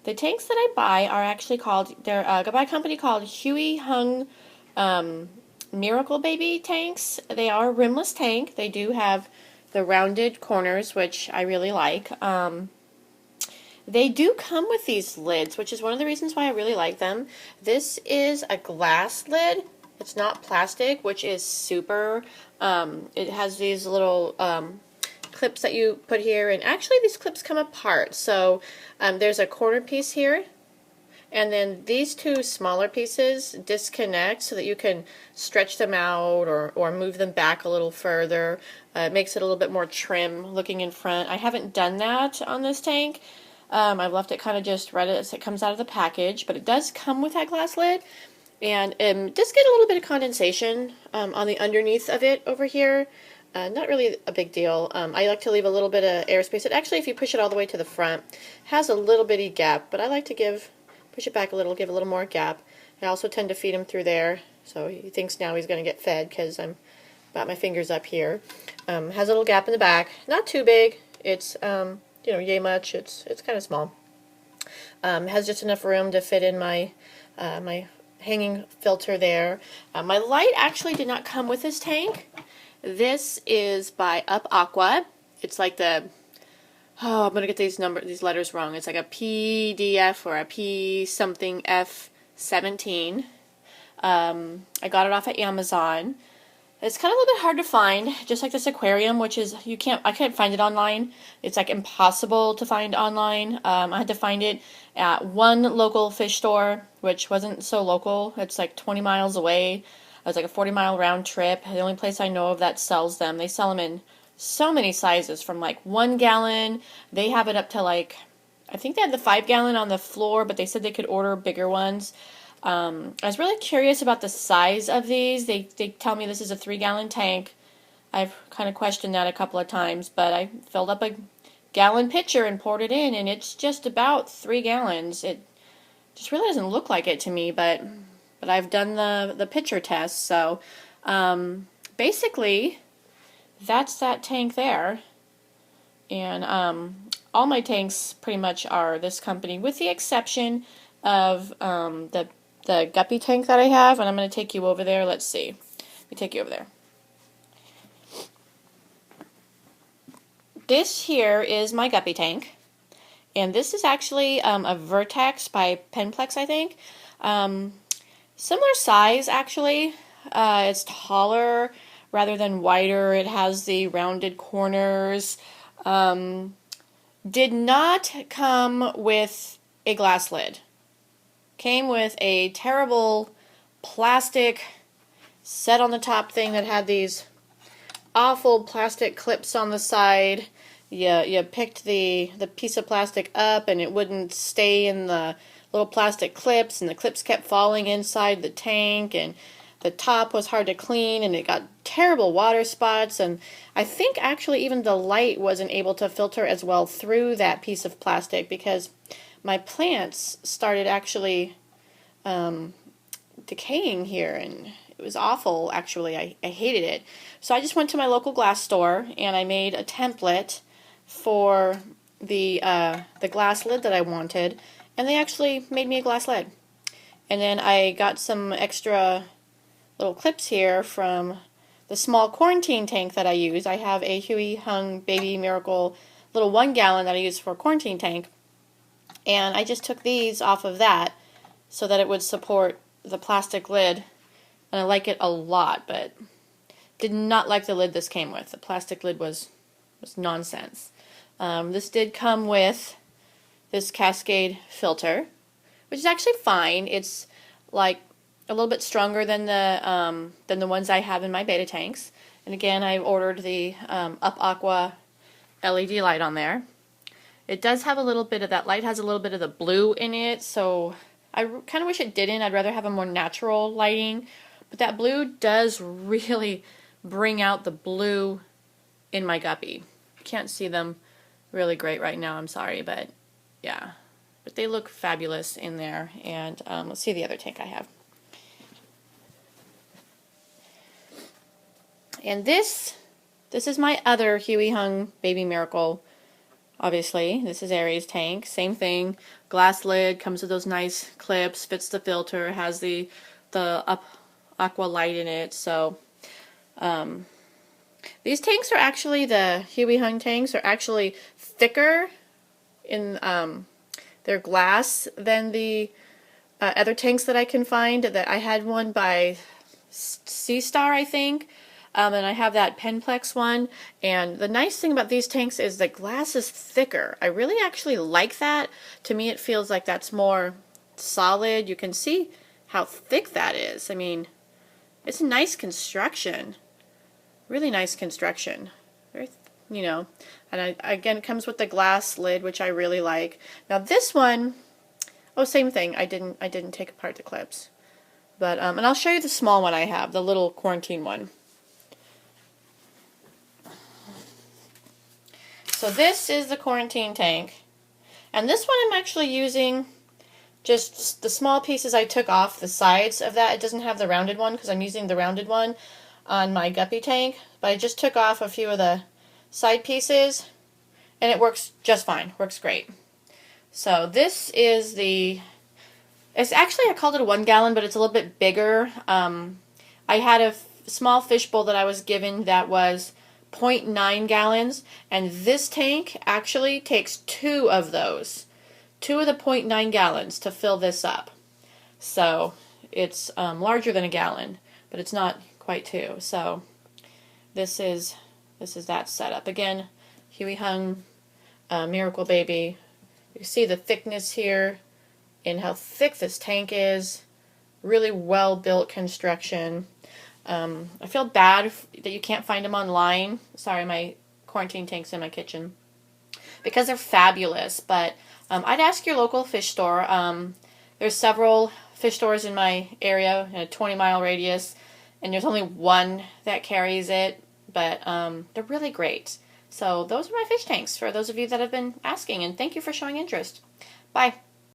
The tanks that I buy are actually called, they're by a company called Huey Hung Miracle Baby tanks. They are a rimless tank. They do have the rounded corners, which I really like. They do come with these lids, which is one of the reasons why I really like them. This is a glass lid. It's not plastic, which is super. It has these little clips that you put here, and actually these clips come apart. So there's a corner piece here, and then these two smaller pieces disconnect so that you can stretch them out or move them back a little further. It makes it a little bit more trim looking in front. I haven't done that on this tank. I've left it kind of just right as it comes out of the package, but it does come with that glass lid, and it does get a little bit of condensation on the underneath of it over here. Not really a big deal. I like to leave a little bit of airspace. It actually, if you push it all the way to the front, has a little bitty gap, but I like to push it back a little, give a little more gap. I also tend to feed him through there, so he thinks now he's going to get fed because I'm about my fingers up here. Has a little gap in the back, not too big. It's you know, yay much. It's kind of small. Has just enough room to fit in my my hanging filter there. My light actually did not come with this tank. This is by Up Aqua. It's like the, oh, I'm gonna get these letters wrong. It's like a PDF or a P something F17. I got it off of Amazon. It's kind of a little bit hard to find, just like this aquarium, which is, I can't find it online. It's like impossible to find online. I had to find it at one local fish store, which wasn't so local. It's like 20 miles away. It was like a 40-mile round trip. The only place I know of that sells them. They sell them in so many sizes, from like 1 gallon. They have it up to like, I think they had the 5-gallon on the floor, but they said they could order bigger ones. I was really curious about the size of these. They tell me this is a 3-gallon tank. I've kind of questioned that a couple of times, but I filled up a gallon pitcher and poured it in, and it's just about 3 gallons. It just really doesn't look like it to me, but I've done the pitcher test, so basically that's that tank there. And all my tanks pretty much are this company, with the exception of the Guppy tank that I have, and I'm going to take you over there. Let's see. Let me take you over there. This here is my Guppy tank, and this is actually a Vertex by Penplex, I think. Similar size, actually. It's taller rather than wider. It has the rounded corners. Did not come with a glass lid. Came with a terrible plastic set on the top thing that had these awful plastic clips on the side. You picked the piece of plastic up and it wouldn't stay in the little plastic clips, and the clips kept falling inside the tank, and the top was hard to clean, and it got terrible water spots, and I think actually even the light wasn't able to filter as well through that piece of plastic, because my plants started actually decaying here, and it was awful, actually. I hated it. So I just went to my local glass store, and I made a template for the glass lid that I wanted, and they actually made me a glass lid. And then I got some extra little clips here from the small quarantine tank that I use. I have a Huey Hung Baby Miracle little 1 gallon that I use for a quarantine tank, and I just took these off of that so that it would support the plastic lid, and I like it a lot, but did not like the lid this came with. The plastic lid was nonsense. This did come with this Cascade filter, which is actually fine. It's like a little bit stronger than the ones I have in my Betta tanks. And again, I ordered the Up Aqua LED light on there. It does have a little bit of, that light has a little bit of the blue in it, so I kind of wish it didn't. I'd rather have a more natural lighting. But that blue does really bring out the blue in my Guppy. You can't see them really great right now, I'm sorry, but yeah. But they look fabulous in there. And let's see the other tank I have. And this is my other Huey Hung Baby Miracle obviously. This is Aries tank. Same thing. Glass lid, comes with those nice clips, fits the filter, has the aqua light in it. So these tanks are actually, the Huey Hung tanks are actually thicker in their glass than the other tanks that I can find. That I had one by Sea Star, I think. And I have that Penplex one. And the nice thing about these tanks is the glass is thicker. I really actually like that. To me, it feels like that's more solid. You can see how thick that is. I mean, it's a nice construction. Really nice construction. Very, you know. And again, it comes with the glass lid, which I really like. Now this one, oh, same thing. I didn't take apart the clips. But and I'll show you the small one I have, the little quarantine one. So this is the quarantine tank, and this one I'm actually using just the small pieces I took off the sides of that. It doesn't have the rounded one because I'm using the rounded one on my Guppy tank, but I just took off a few of the side pieces, and it works just fine. Works great. So this is it's actually, I called it a 1 gallon, but it's a little bit bigger. I had a small fishbowl that I was given that was 0.9 gallons, and this tank actually takes 2 of those. 2 of the 0.9 gallons to fill this up. So it's larger than a gallon, but it's not quite 2. So this is that setup. Again, Huey Hung Miracle Baby. You see the thickness here and how thick this tank is. Really well built construction. I feel bad that you can't find them online. Sorry, my quarantine tank's in my kitchen. Because they're fabulous, but I'd ask your local fish store. There's several fish stores in my area in a 20-mile radius, and there's only one that carries it, but they're really great. So those are my fish tanks for those of you that have been asking, and thank you for showing interest. Bye.